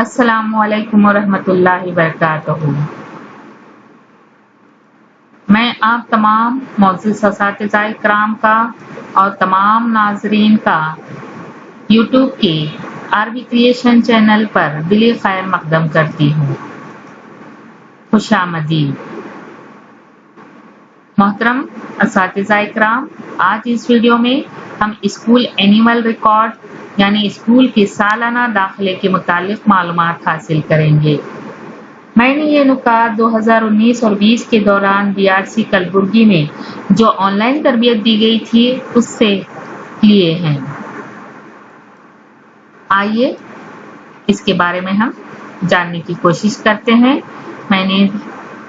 अस्सलामुअलैकुम वरहमतुल्लाहि वबरकातुहू। मैं आप तमाम मोअज़्ज़िज़ असातिज़ा इकराम का और तमाम नाज़रीन का यूट्यूब के अरबी क्रिएशन चैनल पर दिली खैर मक़दम करती हूँ। खुशामदीद। मोहतरम असातिज़ा इकराम, आज इस वीडियो में हम स्कूल एनुअल रिकॉर्ड यानी स्कूल के सालाना दाखिले के मुतालिक मालूमात हासिल करेंगे। मैंने ये नुकात 2019 और 20 के दौरान DRC कलबुर्गी में जो ऑनलाइन तरबियत दी गई थी उससे लिए हैं। आइए इसके बारे में हम जानने की कोशिश करते हैं। मैंने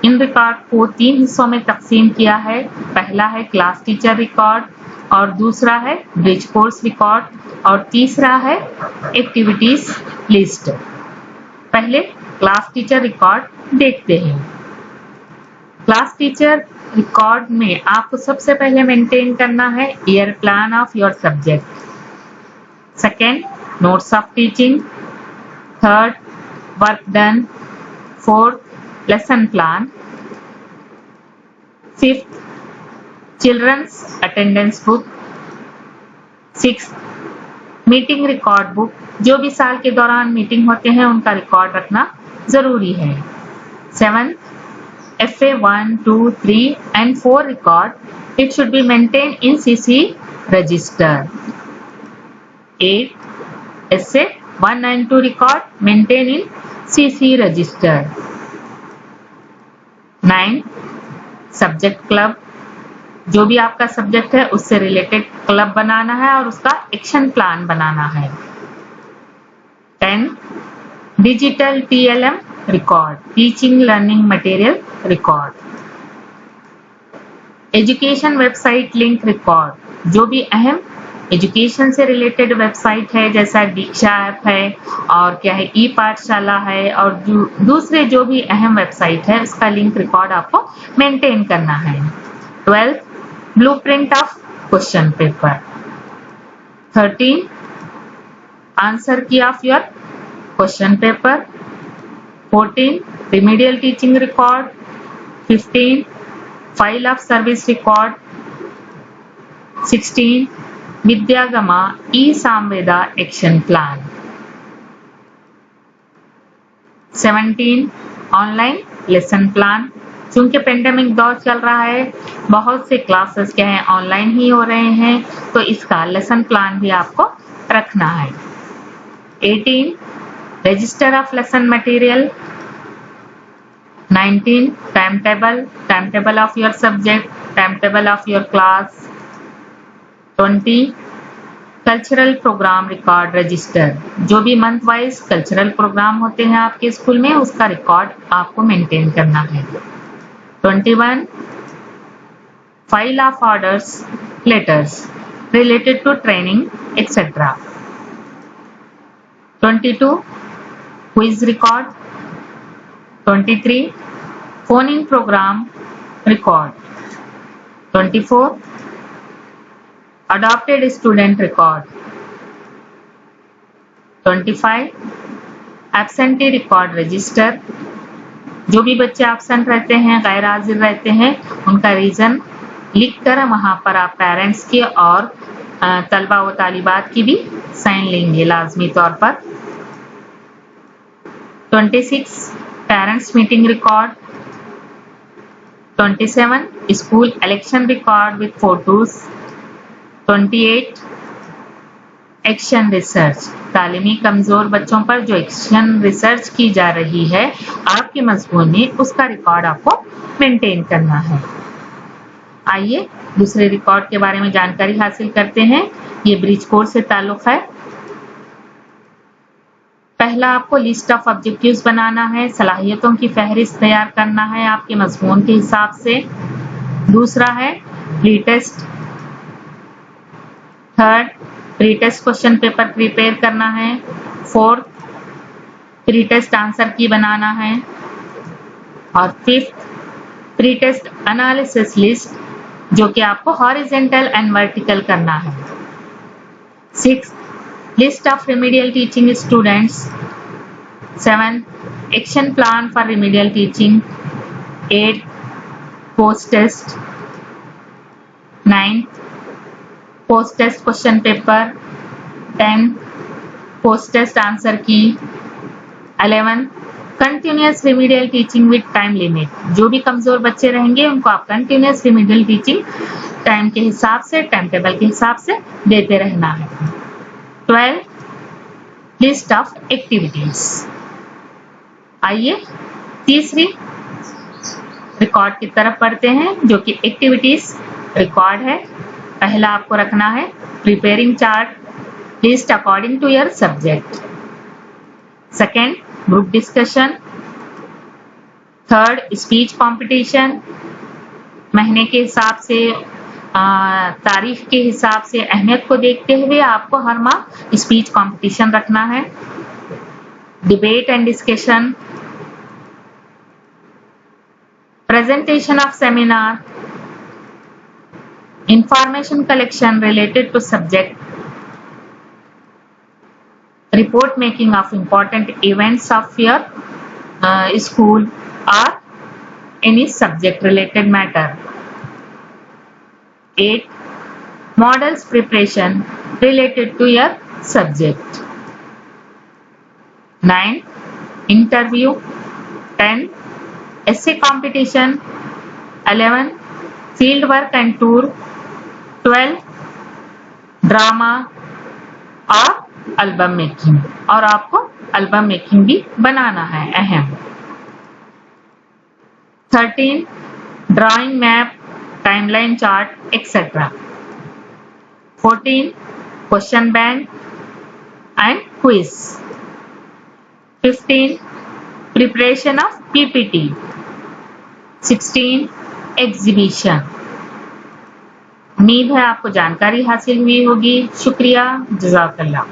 इन रिकॉर्ड को 3 हिस्सों में तकसीम किया है। पहला है क्लास टीचर रिकॉर्ड और दूसरा है ब्रिज कोर्स रिकॉर्ड और तीसरा है एक्टिविटीज लिस्ट। पहले क्लास टीचर रिकॉर्ड देखते हैं। क्लास टीचर रिकॉर्ड में आपको सबसे पहले मेंटेन करना है year plan of your subject, second notes of teaching, third work done, fourth lesson plan, fifth childrens attendance book, sixth meeting record book, जो भी साल के दौरान मीटिंग होते हैं उनका रिकॉर्ड रखना जरूरी है। 7th FA 1, 2, 3 and 4 record, it should be maintained in CC register. 8th SA 1 and 2 record maintained in CC register. 9th subject club, जो भी आपका सब्जेक्ट है उससे रिलेटेड क्लब बनाना है और उसका एक्शन प्लान बनाना है। 10th digital TLM record, teaching learning material record. Education website link record, जो भी अहम एजुकेशन से रिलेटेड वेबसाइट है जैसा दीक्षा ऐप है और क्या है ई पाठशाला है और दूसरे जो भी अहम वेबसाइट है उसका लिंक रिकॉर्ड आपको मेंटेन करना है। 12th blueprint of question paper. 13 answer key of your question paper. 14 remedial teaching record. 15 file of service record. 16 Vidyagama E Samveda action plan. 17 online lesson plan. चूंकि पेंडेमिक दौर चल रहा है, बहुत से क्लासेस क्या है ऑनलाइन ही हो रहे हैं, तो इसका लेसन प्लान भी आपको रखना है। 18 register of lesson material. 19 time table of your subject, time table of your class. 20 cultural program record register, जो भी मंथ वाइज कल्चरल प्रोग्राम होते हैं आपके स्कूल में उसका रिकॉर्ड आपको मेंटेन करना है। 21 file of orders letters related to training etcetera. 22 quiz record. 23 phone in program record. 24 adopted student record। 25 absentee record register, जो भी बच्चे एब्सेंट रहते हैं, गैर हाजिर रहते हैं, उनका रीजन लिखकर वहां पर आप पेरेंट्स की और तलबा व तालिबात की भी साइन लेंगे लाजमी तौर पर। 26 parents meeting record. 27 school election record with photos. 28 action research, तालीमी कमजोर बच्चों पर जो एक्शन रिसर्च की जा रही है आपके मजमून में, उसका रिकॉर्ड आपको मेंटेन करना है। आइए दूसरे रिकॉर्ड के बारे में जानकारी हासिल करते हैं। ये ब्रिज कोर्स से ताल्लुक है। पहला आपको लिस्ट ऑफ ऑब्जेक्टिव्स बनाना है, सलाहियतों की फहरिस्त तैयार करना है आपके मजमून के हिसाब से। दूसरा है pre test. Third pre test question paper prepare करना है। फोर्थ प्री टेस्ट आंसर की बनाना है और fifth pre test analysis list, जो कि आपको हॉरिजॉन्टल एंड वर्टिकल करना है। Sixth list of remedial teaching students. 7. Action plan for remedial teaching. 8. Post test. 9. Post test question paper. 10. Post test answer key. 11. Continuous remedial teaching with time limit. जो भी कमजोर बच्चे रहेंगे उनको आप कंटिन्यूअस रिमीडियल टीचिंग टाइम के हिसाब से, टाइम टेबल के हिसाब से देते रहना है. 12. List of activities. आइए तीसरी रिकॉर्ड की तरफ पढ़ते हैं, जो कि एक्टिविटीज रिकॉर्ड है. पहला आपको रखना है preparing chart, list according to your subject. Second, group discussion. Third, speech competition. महीने के हिसाब से, तारीख के हिसाब से, अहमियत को देखते हुए आपको हर माह स्पीच कंपटीशन रखना है. Debate and discussion. Presentation of seminar. Information collection related to subject. Report making of important events of your school or any subject related matter. 8. Models preparation related to your subject. 9. Interview. 10. Essay competition. 11. Field work and tour. 12. Drama और album making. और आपको album making भी बनाना है, अहम. 13. Drawing map, timeline chart etcetera. 14. Question bank and quiz. 15. Preparation of PPT. 16. Exhibition. उम्मीद है आपको जानकारी हासिल हुई होगी. शुक्रिया. जज़ाकल्लाह.